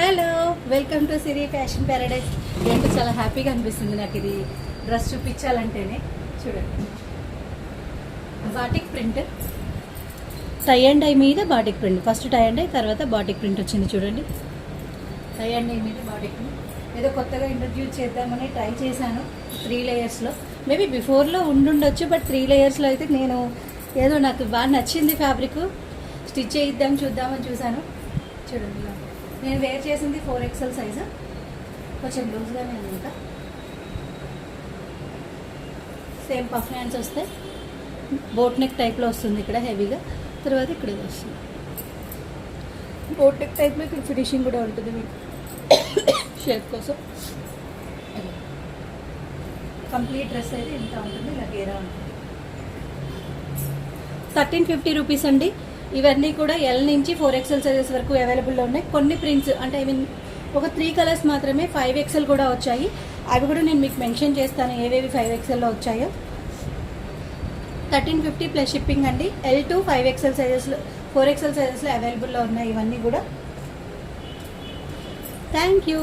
Hello, welcome to Siri fashion paradise. ఏంటో చాలా హ్యాపీగా అనిపిస్తుంది నాకు ఇది డ్రెస్ చూపించాలంటేనే. చూడండి, batik print, tie and dye మీద batik print. First tie and dye, తర్వాత బాటిక్ ప్రింట్ వచ్చింది. చూడండి, టై అండ్ డై మీద బాటిక్ ప్రింట్. ఏదో కొత్తగా ఇంట్రడ్యూస్ చేద్దామని ట్రై చేశాను 3 లేయర్స్లో. మేబీ బిఫోర్లో ఉండుండొచ్చు, బట్ 3 లేయర్స్లో అయితే నేను ఏదో నాకు బాగా నచ్చింది ఫ్యాబ్రిక్. స్టిచ్ చేయిద్దాం చూద్దామని చూశాను. చూడండి, నేను వేర్ చేసింది 4XL సైజు, కొంచెం లూజ్గానే ఉంది. ఇంకా సేమ్ పఫ్ హ్యాండ్స్ వస్తాయి, బోట్ నెక్ టైప్లో వస్తుంది ఇక్కడ హెవీగా. తర్వాత ఇక్కడ ఇది వస్తుంది బోట్ నెక్ టైప్లో. ఇక్కడ ఫినిషింగ్ కూడా ఉంటుంది మీకు షేప్ కోసం. కంప్లీట్ డ్రెస్ అయితే ఇంత ఉంటుంది, ఇలా గేరా ఉంటుంది. 1350 రూపీస్ అండి. ఇవన్నీ కూడా ఎల్ నుంచి 4XL సైజెస్ వరకు అవైలబుల్లో ఉన్నాయి. కొన్ని ప్రింట్స్ అంటే ఐ మీన్ ఒక 3 కలర్స్ మాత్రమే 5XL కూడా వచ్చాయి. అవి కూడా నేను మీకు మెన్షన్ చేస్తాను ఏవేవి 5XLలో వచ్చాయో. 1350 ప్లస్ షిప్పింగ్ అండి. ఎల్ టు 5XL సైజెస్లో 4XL సైజెస్లో అవైలబుల్లో ఉన్నాయి ఇవన్నీ కూడా. Thank you.